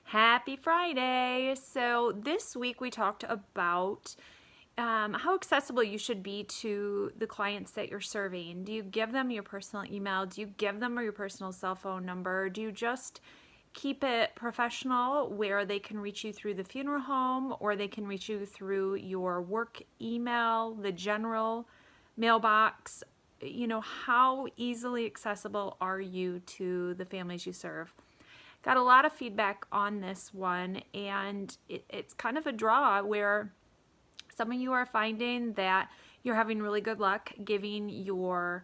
Happy Friday! So this week we talked about how accessible you should be to the clients that you're serving. Do you give them your personal email? Do you give them your personal cell phone number? Do you just keep it professional where they can reach you through the funeral home, or they can reach you through your work email, the general mailbox? How easily accessible are you to the families you serve? Got a lot of feedback on this one, and it's kind of a draw where some of you are finding that you're having really good luck giving your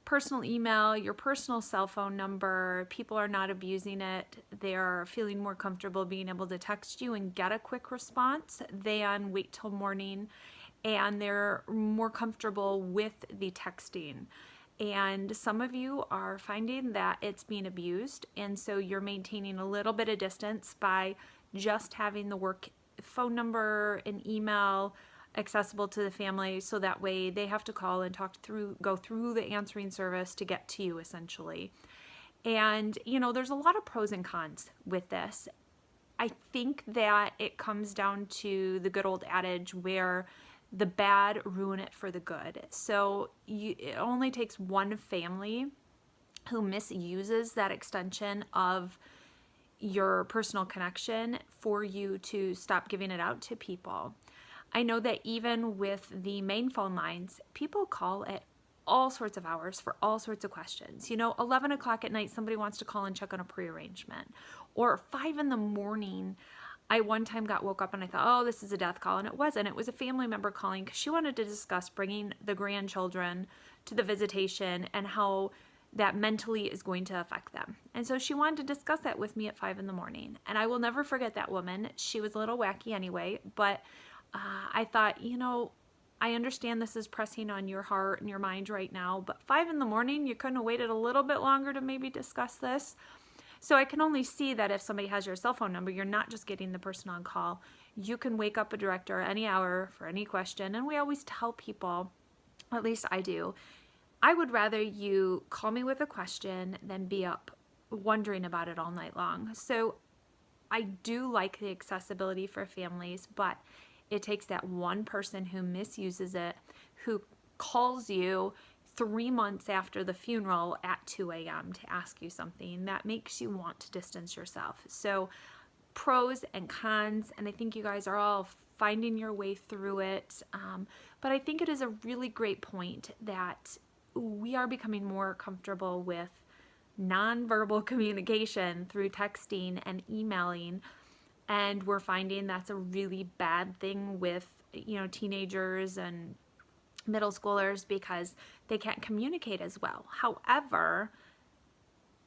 personal email, your personal cell phone number. People are not abusing it. They're feeling more comfortable being able to text you and get a quick response than wait till morning, and they're more comfortable with the texting. And some of you are finding that it's being abused, and so you're maintaining a little bit of distance by just having the work phone number and email accessible to the family, so that way they have to call and go through the answering service to get to you, essentially. And there's a lot of pros and cons with this. I think that it comes down to the good old adage where the bad ruin it for the good. So it only takes one family who misuses that extension of your personal connection for you to stop giving it out to people. I know that even with the main phone lines, people call at all sorts of hours for all sorts of questions. 11 o'clock at night, somebody wants to call and check on a prearrangement. Or 5 in the morning, I one time woke up and I thought, oh, this is a death call, and it wasn't. It was a family member calling because she wanted to discuss bringing the grandchildren to the visitation and how that mentally is going to affect them. And so she wanted to discuss that with me at 5 in the morning. And I will never forget that woman. She was a little wacky anyway, but I thought, I understand this is pressing on your heart and your mind right now, but 5 in the morning, you couldn't have waited a little bit longer to maybe discuss this. So I can only see that if somebody has your cell phone number, you're not just getting the person on call. You can wake up a director any hour for any question. And we always tell people, at least I do, I would rather you call me with a question than be up wondering about it all night long. So I do like the accessibility for families, but it takes that one person who misuses it, who calls you 3 months after the funeral at 2 a.m. to ask you something that makes you want to distance yourself. So pros and cons, and I think you guys are all finding your way through it. But I think it is a really great point that we are becoming more comfortable with nonverbal communication through texting and emailing. And we're finding that's a really bad thing with, teenagers and middle schoolers because they can't communicate as well. However,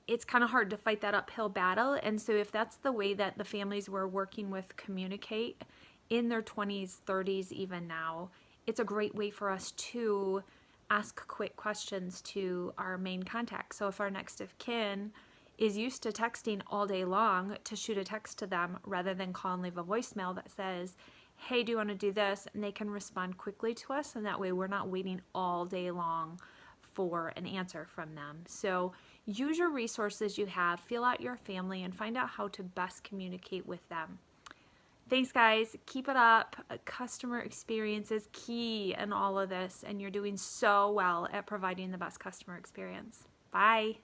it's kind of hard to fight that uphill battle. And so if that's the way that the families we're working with communicate in their 20s, 30s, even now, it's a great way for us to ask quick questions to our main contact. So if our next of kin is used to texting all day long, to shoot a text to them rather than call and leave a voicemail that says, hey, do you want to do this? And they can respond quickly to us, and that way we're not waiting all day long for an answer from them. So use your resources you have, feel out your family, and find out how to best communicate with them. Thanks, guys. Keep it up. Customer experience is key in all of this, and you're doing so well at providing the best customer experience. Bye.